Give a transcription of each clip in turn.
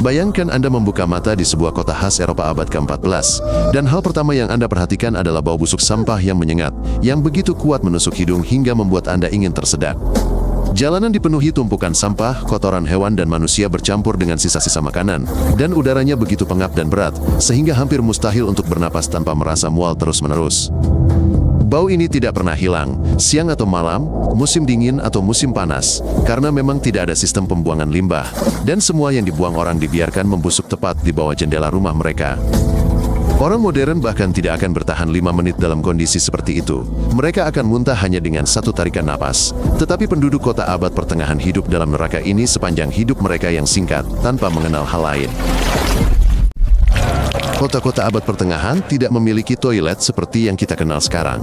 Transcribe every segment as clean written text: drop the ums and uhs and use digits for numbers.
Bayangkan Anda membuka mata di sebuah kota khas Eropa abad ke-14, dan hal pertama yang Anda perhatikan adalah bau busuk sampah yang menyengat, yang begitu kuat menusuk hidung hingga membuat Anda ingin tersedak. Jalanan dipenuhi tumpukan sampah, kotoran hewan dan manusia bercampur dengan sisa-sisa makanan, dan udaranya begitu pengap dan berat, sehingga hampir mustahil untuk bernapas tanpa merasa mual terus-menerus. Bau ini tidak pernah hilang, siang atau malam, musim dingin atau musim panas, karena memang tidak ada sistem pembuangan limbah, dan semua yang dibuang orang dibiarkan membusuk tepat di bawah jendela rumah mereka. Orang modern bahkan tidak akan bertahan 5 menit dalam kondisi seperti itu. Mereka akan muntah hanya dengan satu tarikan napas. Tetapi penduduk kota abad pertengahan hidup dalam neraka ini sepanjang hidup mereka yang singkat, tanpa mengenal hal lain. Kota-kota abad pertengahan tidak memiliki toilet seperti yang kita kenal sekarang.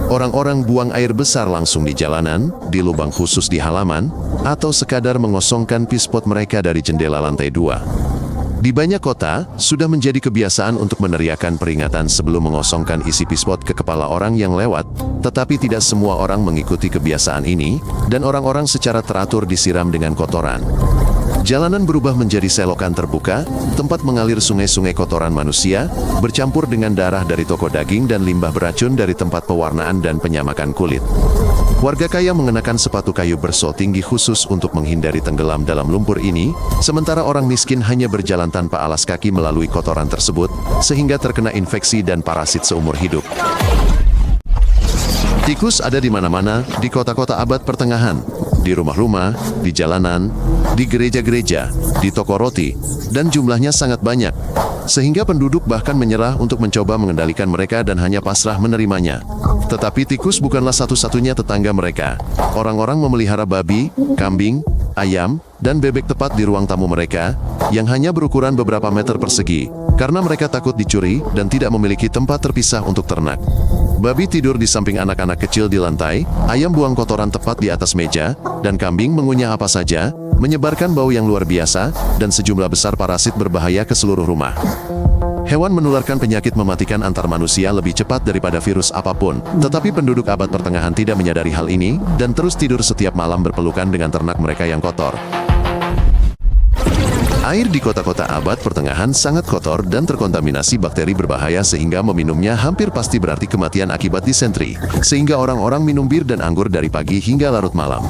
Orang-orang buang air besar langsung di jalanan, di lubang khusus di halaman, atau sekadar mengosongkan pispot mereka dari jendela lantai 2. Di banyak kota, sudah menjadi kebiasaan untuk meneriakkan peringatan sebelum mengosongkan isi pispot ke kepala orang yang lewat, tetapi tidak semua orang mengikuti kebiasaan ini, dan orang-orang secara teratur disiram dengan kotoran. Jalanan berubah menjadi selokan terbuka, tempat mengalir sungai-sungai kotoran manusia, bercampur dengan darah dari toko daging dan limbah beracun dari tempat pewarnaan dan penyamakan kulit. Warga kaya mengenakan sepatu kayu bersol tinggi khusus untuk menghindari tenggelam dalam lumpur ini, sementara orang miskin hanya berjalan tanpa alas kaki melalui kotoran tersebut, sehingga terkena infeksi dan parasit seumur hidup. Tikus ada di mana-mana di kota-kota abad pertengahan, di rumah-rumah, di jalanan, di gereja-gereja, di toko roti, dan jumlahnya sangat banyak, sehingga penduduk bahkan menyerah untuk mencoba mengendalikan mereka dan hanya pasrah menerimanya. Tetapi tikus bukanlah satu-satunya tetangga mereka. Orang-orang memelihara babi, kambing, ayam, dan bebek tepat di ruang tamu mereka, yang hanya berukuran beberapa meter persegi, karena mereka takut dicuri dan tidak memiliki tempat terpisah untuk ternak. Babi tidur di samping anak-anak kecil di lantai, ayam buang kotoran tepat di atas meja, dan kambing mengunyah apa saja, menyebarkan bau yang luar biasa, dan sejumlah besar parasit berbahaya ke seluruh rumah. Hewan menularkan penyakit mematikan antar manusia lebih cepat daripada virus apapun, tetapi penduduk abad pertengahan tidak menyadari hal ini, dan terus tidur setiap malam berpelukan dengan ternak mereka yang kotor. Air di kota-kota abad pertengahan sangat kotor dan terkontaminasi bakteri berbahaya sehingga meminumnya hampir pasti berarti kematian akibat disentri, sehingga orang-orang minum bir dan anggur dari pagi hingga larut malam.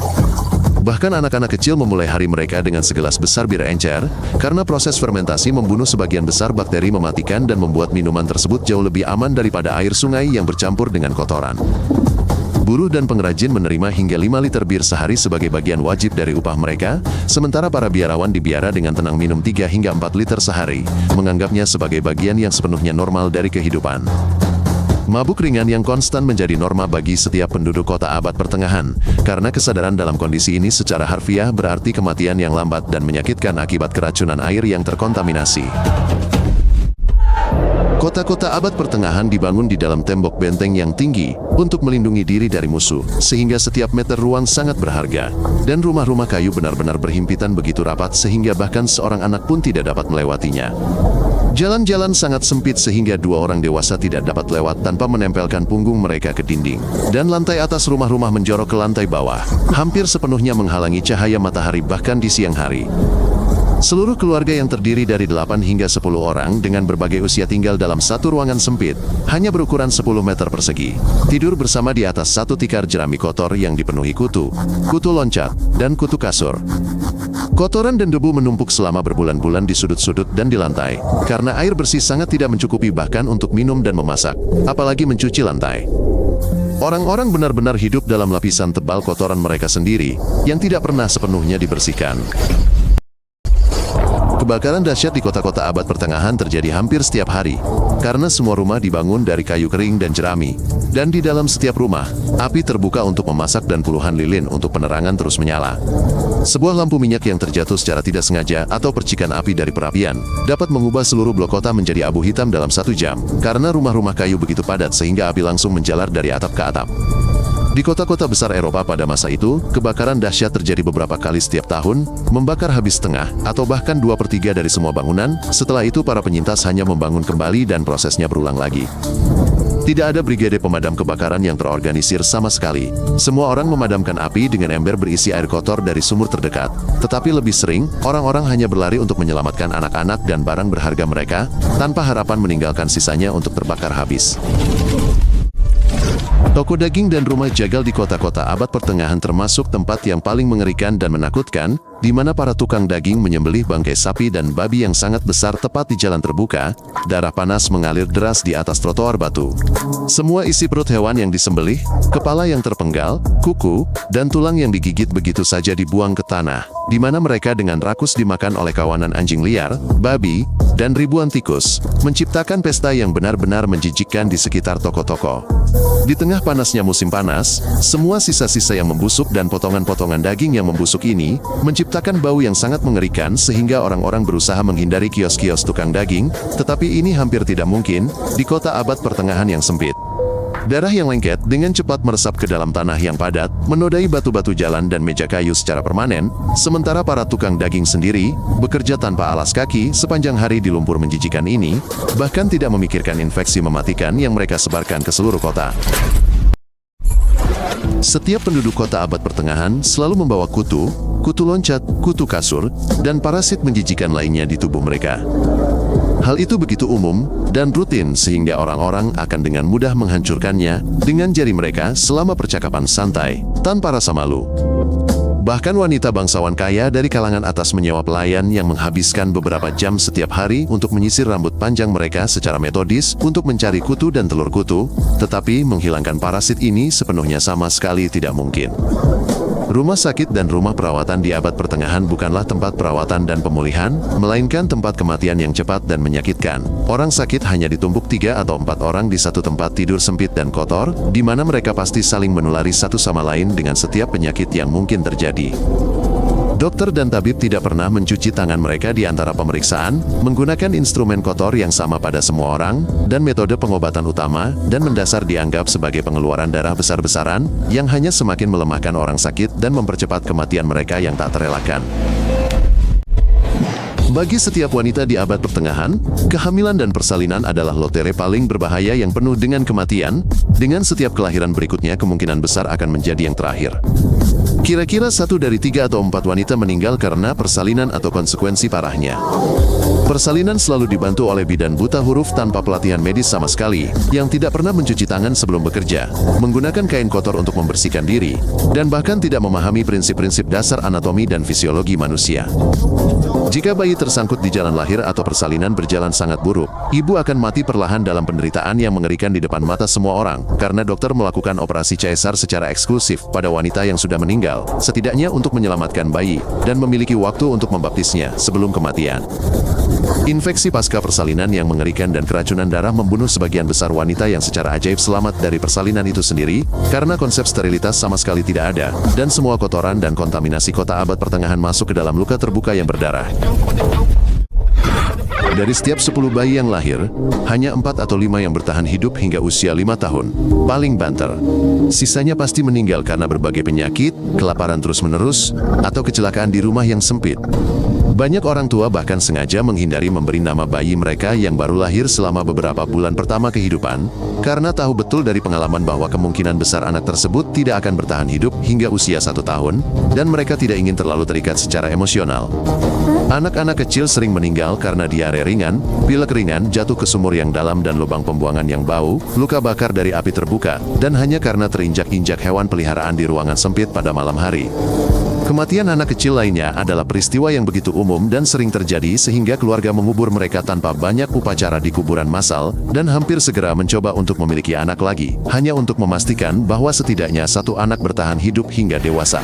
Bahkan anak-anak kecil memulai hari mereka dengan segelas besar bir encer, karena proses fermentasi membunuh sebagian besar bakteri mematikan dan membuat minuman tersebut jauh lebih aman daripada air sungai yang bercampur dengan kotoran. Buruh dan pengrajin menerima hingga 5 liter bir sehari sebagai bagian wajib dari upah mereka, sementara para biarawan dibiara dengan tenang minum 3 hingga 4 liter sehari, menganggapnya sebagai bagian yang sepenuhnya normal dari kehidupan. Mabuk ringan yang konstan menjadi norma bagi setiap penduduk kota abad pertengahan, karena kesadaran dalam kondisi ini secara harfiah berarti kematian yang lambat dan menyakitkan akibat keracunan air yang terkontaminasi. Kota-kota abad pertengahan dibangun di dalam tembok benteng yang tinggi untuk melindungi diri dari musuh, sehingga setiap meter ruang sangat berharga, dan rumah-rumah kayu benar-benar berhimpitan begitu rapat sehingga bahkan seorang anak pun tidak dapat melewatinya. Jalan-jalan sangat sempit sehingga 2 orang dewasa tidak dapat lewat tanpa menempelkan punggung mereka ke dinding, dan lantai atas rumah-rumah menjorok ke lantai bawah, hampir sepenuhnya menghalangi cahaya matahari bahkan di siang hari. Seluruh keluarga yang terdiri dari 8 hingga 10 orang dengan berbagai usia tinggal dalam satu ruangan sempit, hanya berukuran 10 meter persegi. Tidur bersama di atas satu tikar jerami kotor yang dipenuhi kutu loncat, dan kutu kasur. Kotoran dan debu menumpuk selama berbulan-bulan di sudut-sudut dan di lantai, karena air bersih sangat tidak mencukupi bahkan untuk minum dan memasak, apalagi mencuci lantai. Orang-orang benar-benar hidup dalam lapisan tebal kotoran mereka sendiri, yang tidak pernah sepenuhnya dibersihkan. Kebakaran dahsyat di kota-kota abad pertengahan terjadi hampir setiap hari, karena semua rumah dibangun dari kayu kering dan jerami, dan di dalam setiap rumah, api terbuka untuk memasak dan puluhan lilin untuk penerangan terus menyala. Sebuah lampu minyak yang terjatuh secara tidak sengaja atau percikan api dari perapian, dapat mengubah seluruh blok kota menjadi abu hitam dalam 1 jam, karena rumah-rumah kayu begitu padat sehingga api langsung menjalar dari atap ke atap. Di kota-kota besar Eropa pada masa itu, kebakaran dahsyat terjadi beberapa kali setiap tahun, membakar habis setengah, atau bahkan 2/3 dari semua bangunan. Setelah itu para penyintas hanya membangun kembali dan prosesnya berulang lagi. Tidak ada brigade pemadam kebakaran yang terorganisir sama sekali. Semua orang memadamkan api dengan ember berisi air kotor dari sumur terdekat. Tetapi lebih sering, orang-orang hanya berlari untuk menyelamatkan anak-anak dan barang berharga mereka, tanpa harapan meninggalkan sisanya untuk terbakar habis. Toko daging dan rumah jagal di kota-kota abad pertengahan termasuk tempat yang paling mengerikan dan menakutkan, di mana para tukang daging menyembelih bangkai sapi dan babi yang sangat besar tepat di jalan terbuka. Darah panas mengalir deras di atas trotoar batu. Semua isi perut hewan yang disembelih, kepala yang terpenggal, kuku, dan tulang yang digigit begitu saja dibuang ke tanah, di mana mereka dengan rakus dimakan oleh kawanan anjing liar, babi, dan ribuan tikus, menciptakan pesta yang benar-benar menjijikkan di sekitar toko-toko. Di tengah panasnya musim panas, semua sisa-sisa yang membusuk dan potongan-potongan daging yang membusuk ini menciptakan bau yang sangat mengerikan sehingga orang-orang berusaha menghindari kios-kios tukang daging, tetapi ini hampir tidak mungkin di kota abad pertengahan yang sempit. Darah yang lengket dengan cepat meresap ke dalam tanah yang padat, menodai batu-batu jalan dan meja kayu secara permanen, sementara para tukang daging sendiri bekerja tanpa alas kaki sepanjang hari di lumpur menjijikan ini, bahkan tidak memikirkan infeksi mematikan yang mereka sebarkan ke seluruh kota. Setiap penduduk kota abad pertengahan selalu membawa kutu, kutu loncat, kutu kasur, dan parasit menjijikan lainnya di tubuh mereka. Hal itu begitu umum dan rutin sehingga orang-orang akan dengan mudah menghancurkannya dengan jari mereka selama percakapan santai, tanpa rasa malu. Bahkan wanita bangsawan kaya dari kalangan atas menyewa pelayan yang menghabiskan beberapa jam setiap hari untuk menyisir rambut panjang mereka secara metodis untuk mencari kutu dan telur kutu, tetapi menghilangkan parasit ini sepenuhnya sama sekali tidak mungkin. Rumah sakit dan rumah perawatan di abad pertengahan bukanlah tempat perawatan dan pemulihan, melainkan tempat kematian yang cepat dan menyakitkan. Orang sakit hanya ditumpuk 3 atau 4 orang di satu tempat tidur sempit dan kotor, di mana mereka pasti saling menulari satu sama lain dengan setiap penyakit yang mungkin terjadi. Dokter dan tabib tidak pernah mencuci tangan mereka di antara pemeriksaan, menggunakan instrumen kotor yang sama pada semua orang, dan metode pengobatan utama dan mendasar dianggap sebagai pengeluaran darah besar-besaran, yang hanya semakin melemahkan orang sakit dan mempercepat kematian mereka yang tak terelakkan. Bagi setiap wanita di abad pertengahan, kehamilan dan persalinan adalah lotre paling berbahaya yang penuh dengan kematian, dengan setiap kelahiran berikutnya kemungkinan besar akan menjadi yang terakhir. Kira-kira 1 dari 3 atau 4 wanita meninggal karena persalinan atau konsekuensi parahnya. Persalinan selalu dibantu oleh bidan buta huruf tanpa pelatihan medis sama sekali, yang tidak pernah mencuci tangan sebelum bekerja, menggunakan kain kotor untuk membersihkan diri, dan bahkan tidak memahami prinsip-prinsip dasar anatomi dan fisiologi manusia. Jika bayi tersangkut di jalan lahir atau persalinan berjalan sangat buruk, ibu akan mati perlahan dalam penderitaan yang mengerikan di depan mata semua orang, karena dokter melakukan operasi caesar secara eksklusif pada wanita yang sudah meninggal, setidaknya untuk menyelamatkan bayi, dan memiliki waktu untuk membaptisnya sebelum kematian. Infeksi pasca persalinan yang mengerikan dan keracunan darah membunuh sebagian besar wanita yang secara ajaib selamat dari persalinan itu sendiri, karena konsep sterilitas sama sekali tidak ada, dan semua kotoran dan kontaminasi kota abad pertengahan masuk ke dalam luka terbuka yang berdarah. Dari setiap 10 bayi yang lahir, hanya 4 atau 5 yang bertahan hidup hingga usia 5 tahun, paling banter. Sisanya pasti meninggal karena berbagai penyakit, kelaparan terus-menerus, atau kecelakaan di rumah yang sempit. Banyak orang tua bahkan sengaja menghindari memberi nama bayi mereka yang baru lahir selama beberapa bulan pertama kehidupan, karena tahu betul dari pengalaman bahwa kemungkinan besar anak tersebut tidak akan bertahan hidup hingga usia 1 tahun, dan mereka tidak ingin terlalu terikat secara emosional. Anak-anak kecil sering meninggal karena diare ringan, pilek ringan, jatuh ke sumur yang dalam dan lubang pembuangan yang bau, luka bakar dari api terbuka, dan hanya karena terinjak-injak hewan peliharaan di ruangan sempit pada malam hari. Kematian anak kecil lainnya adalah peristiwa yang begitu umum dan sering terjadi sehingga keluarga mengubur mereka tanpa banyak upacara di kuburan massal, dan hampir segera mencoba untuk memiliki anak lagi, hanya untuk memastikan bahwa setidaknya 1 anak bertahan hidup hingga dewasa.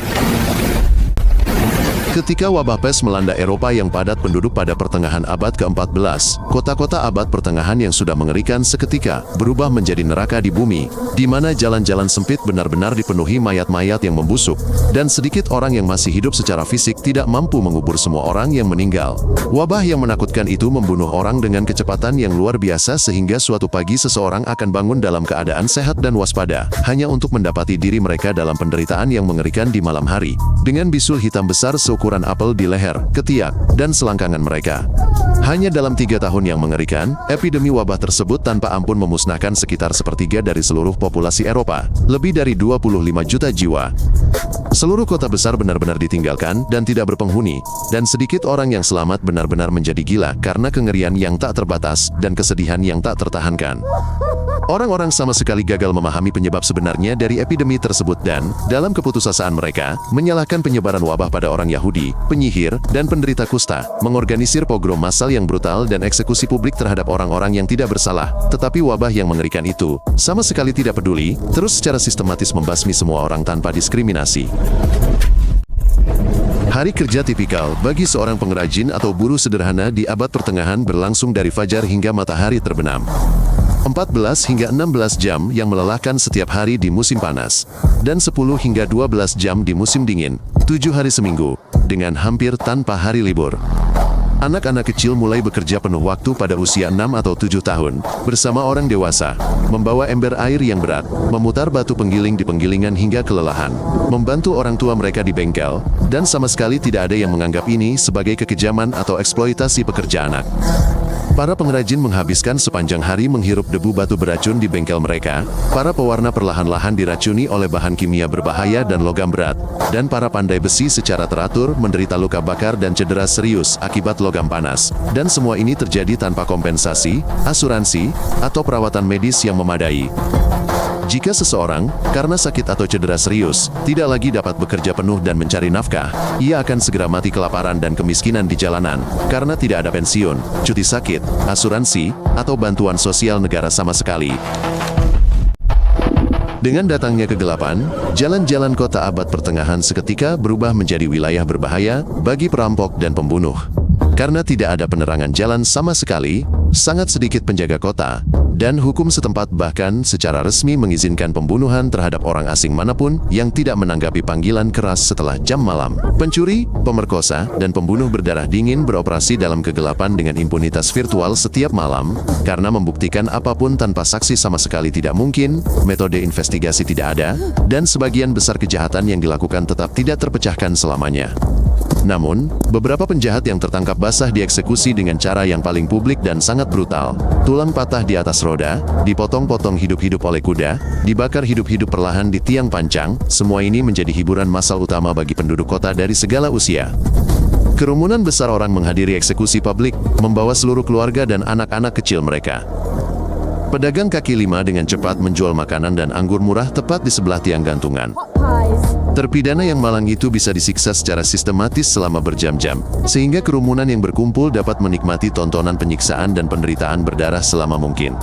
Ketika wabah pes melanda Eropa yang padat penduduk pada pertengahan abad ke-14, kota-kota abad pertengahan yang sudah mengerikan seketika berubah menjadi neraka di bumi, di mana jalan-jalan sempit benar-benar dipenuhi mayat-mayat yang membusuk, dan sedikit orang yang masih hidup secara fisik tidak mampu mengubur semua orang yang meninggal. Wabah yang menakutkan itu membunuh orang dengan kecepatan yang luar biasa sehingga suatu pagi seseorang akan bangun dalam keadaan sehat dan waspada, hanya untuk mendapati diri mereka dalam penderitaan yang mengerikan di malam hari, dengan bisul hitam besar seukuran apel di leher, ketiak, dan selangkangan mereka. Hanya dalam 3 tahun yang mengerikan, epidemi wabah tersebut tanpa ampun memusnahkan sekitar sepertiga dari seluruh populasi Eropa, lebih dari 25 juta jiwa. Seluruh kota besar benar-benar ditinggalkan dan tidak berpenghuni, dan sedikit orang yang selamat benar-benar menjadi gila karena kengerian yang tak terbatas dan kesedihan yang tak tertahankan. Orang-orang sama sekali gagal memahami penyebab sebenarnya dari epidemi tersebut dan, dalam keputusasaan mereka, menyalahkan penyebaran wabah pada orang Yahudi, penyihir, dan penderita kusta, mengorganisir pogrom massal yang brutal dan eksekusi publik terhadap orang-orang yang tidak bersalah. Tetapi wabah yang mengerikan itu, sama sekali tidak peduli, terus secara sistematis membasmi semua orang tanpa diskriminasi. Hari kerja tipikal bagi seorang pengrajin atau buruh sederhana di abad pertengahan berlangsung dari fajar hingga matahari terbenam. 14 hingga 16 jam yang melelahkan setiap hari di musim panas, dan 10 hingga 12 jam di musim dingin, 7 hari seminggu, dengan hampir tanpa hari libur. Anak-anak kecil mulai bekerja penuh waktu pada usia 6 atau 7 tahun, bersama orang dewasa, membawa ember air yang berat, memutar batu penggiling di penggilingan hingga kelelahan, membantu orang tua mereka di bengkel, dan sama sekali tidak ada yang menganggap ini sebagai kekejaman atau eksploitasi pekerja anak. Para pengrajin menghabiskan sepanjang hari menghirup debu batu beracun di bengkel mereka, para pewarna perlahan-lahan diracuni oleh bahan kimia berbahaya dan logam berat, dan para pandai besi secara teratur menderita luka bakar dan cedera serius akibat logam panas. Dan semua ini terjadi tanpa kompensasi, asuransi, atau perawatan medis yang memadai. Jika seseorang, karena sakit atau cedera serius, tidak lagi dapat bekerja penuh dan mencari nafkah, ia akan segera mati kelaparan dan kemiskinan di jalanan, karena tidak ada pensiun, cuti sakit, asuransi, atau bantuan sosial negara sama sekali. Dengan datangnya kegelapan, jalan-jalan kota abad pertengahan seketika berubah menjadi wilayah berbahaya bagi perampok dan pembunuh. Karena tidak ada penerangan jalan sama sekali, sangat sedikit penjaga kota, dan hukum setempat bahkan secara resmi mengizinkan pembunuhan terhadap orang asing manapun yang tidak menanggapi panggilan keras setelah jam malam. Pencuri, pemerkosa, dan pembunuh berdarah dingin beroperasi dalam kegelapan dengan impunitas virtual setiap malam, karena membuktikan apapun tanpa saksi sama sekali tidak mungkin, metode investigasi tidak ada, dan sebagian besar kejahatan yang dilakukan tetap tidak terpecahkan selamanya. Namun, beberapa penjahat yang tertangkap basah dieksekusi dengan cara yang paling publik dan sangat brutal. Tulang patah di atas roda, dipotong-potong hidup-hidup oleh kuda, dibakar hidup-hidup perlahan di tiang pancang, semua ini menjadi hiburan massal utama bagi penduduk kota dari segala usia. Kerumunan besar orang menghadiri eksekusi publik, membawa seluruh keluarga dan anak-anak kecil mereka. Pedagang kaki lima dengan cepat menjual makanan dan anggur murah tepat di sebelah tiang gantungan. Terpidana yang malang itu bisa disiksa secara sistematis selama berjam-jam, sehingga kerumunan yang berkumpul dapat menikmati tontonan penyiksaan dan penderitaan berdarah selama mungkin.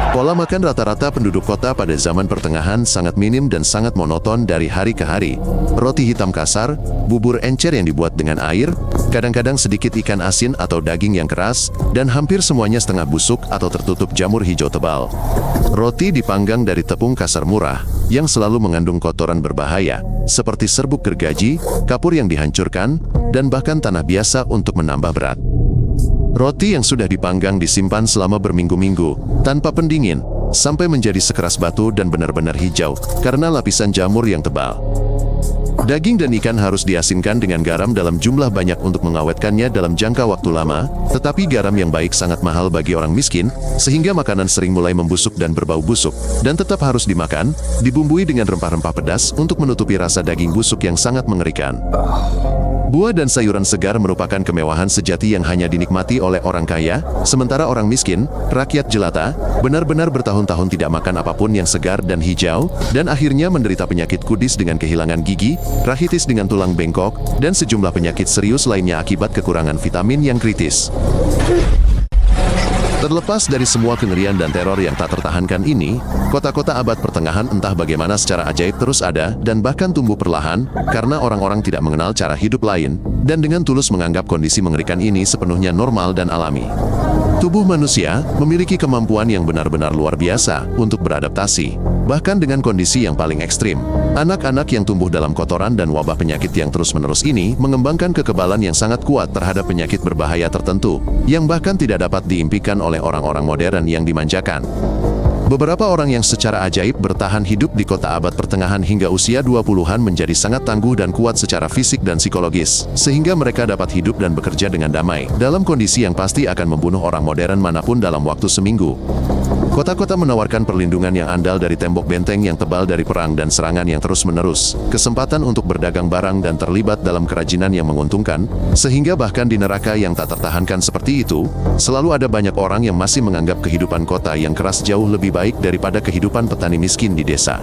Pola makan rata-rata penduduk kota pada zaman pertengahan sangat minim dan sangat monoton dari hari ke hari. Roti hitam kasar, bubur encer yang dibuat dengan air, kadang-kadang sedikit ikan asin atau daging yang keras, dan hampir semuanya setengah busuk atau tertutup jamur hijau tebal. Roti dipanggang dari tepung kasar murah, yang selalu mengandung kotoran berbahaya, seperti serbuk gergaji, kapur yang dihancurkan, dan bahkan tanah biasa untuk menambah berat. Roti yang sudah dipanggang disimpan selama berminggu-minggu, tanpa pendingin, sampai menjadi sekeras batu dan benar-benar hijau, karena lapisan jamur yang tebal. Daging dan ikan harus diasinkan dengan garam dalam jumlah banyak untuk mengawetkannya dalam jangka waktu lama, tetapi garam yang baik sangat mahal bagi orang miskin, sehingga makanan sering mulai membusuk dan berbau busuk, dan tetap harus dimakan, dibumbui dengan rempah-rempah pedas untuk menutupi rasa daging busuk yang sangat mengerikan. Buah dan sayuran segar merupakan kemewahan sejati yang hanya dinikmati oleh orang kaya, sementara orang miskin, rakyat jelata, benar-benar bertahun-tahun tidak makan apapun yang segar dan hijau, dan akhirnya menderita penyakit kudis dengan kehilangan gigi, rahitis dengan tulang bengkok, dan sejumlah penyakit serius lainnya akibat kekurangan vitamin yang kritis. Terlepas dari semua kengerian dan teror yang tak tertahankan ini, kota-kota abad pertengahan entah bagaimana secara ajaib terus ada dan bahkan tumbuh perlahan, karena orang-orang tidak mengenal cara hidup lain, dan dengan tulus menganggap kondisi mengerikan ini sepenuhnya normal dan alami. Tubuh manusia memiliki kemampuan yang benar-benar luar biasa untuk beradaptasi, bahkan dengan kondisi yang paling ekstrim. Anak-anak yang tumbuh dalam kotoran dan wabah penyakit yang terus-menerus ini mengembangkan kekebalan yang sangat kuat terhadap penyakit berbahaya tertentu, yang bahkan tidak dapat diimpikan oleh orang-orang modern yang dimanjakan. Beberapa orang yang secara ajaib bertahan hidup di kota abad pertengahan hingga usia 20-an menjadi sangat tangguh dan kuat secara fisik dan psikologis, sehingga mereka dapat hidup dan bekerja dengan damai, dalam kondisi yang pasti akan membunuh orang modern manapun dalam waktu seminggu. Kota-kota menawarkan perlindungan yang andal dari tembok benteng yang tebal dari perang dan serangan yang terus-menerus, kesempatan untuk berdagang barang dan terlibat dalam kerajinan yang menguntungkan, sehingga bahkan di neraka yang tak tertahankan seperti itu, selalu ada banyak orang yang masih menganggap kehidupan kota yang keras jauh lebih baik daripada kehidupan petani miskin di desa.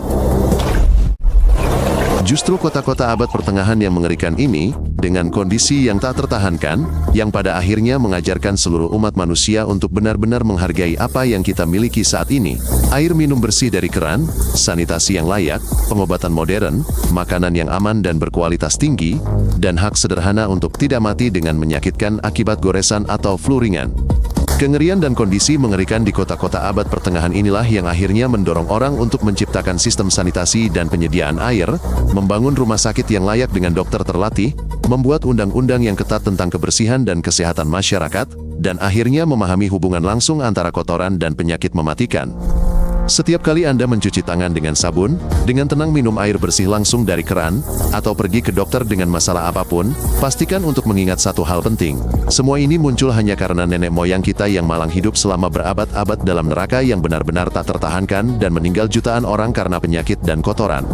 Justru kota-kota abad pertengahan yang mengerikan ini, dengan kondisi yang tak tertahankan, yang pada akhirnya mengajarkan seluruh umat manusia untuk benar-benar menghargai apa yang kita miliki saat ini. Air minum bersih dari keran, sanitasi yang layak, pengobatan modern, makanan yang aman dan berkualitas tinggi, dan hak sederhana untuk tidak mati dengan menyakitkan akibat goresan atau flu ringan. Kengerian dan kondisi mengerikan di kota-kota abad pertengahan inilah yang akhirnya mendorong orang untuk menciptakan sistem sanitasi dan penyediaan air, membangun rumah sakit yang layak dengan dokter terlatih, membuat undang-undang yang ketat tentang kebersihan dan kesehatan masyarakat, dan akhirnya memahami hubungan langsung antara kotoran dan penyakit mematikan. Setiap kali Anda mencuci tangan dengan sabun, dengan tenang minum air bersih langsung dari keran, atau pergi ke dokter dengan masalah apapun, pastikan untuk mengingat satu hal penting. Semua ini muncul hanya karena nenek moyang kita yang malang hidup selama berabad-abad dalam neraka yang benar-benar tak tertahankan dan meninggal jutaan orang karena penyakit dan kotoran.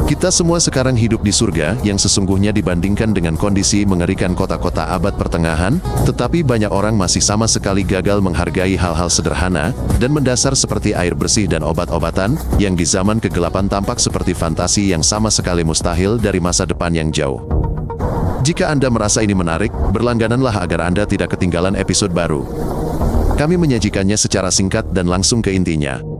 Kita semua sekarang hidup di surga yang sesungguhnya dibandingkan dengan kondisi mengerikan kota-kota abad pertengahan, tetapi banyak orang masih sama sekali gagal menghargai hal-hal sederhana dan mendasar seperti air bersih dan obat-obatan, yang di zaman kegelapan tampak seperti fantasi yang sama sekali mustahil dari masa depan yang jauh. Jika Anda merasa ini menarik, berlanggananlah agar Anda tidak ketinggalan episode baru. Kami menyajikannya secara singkat dan langsung ke intinya.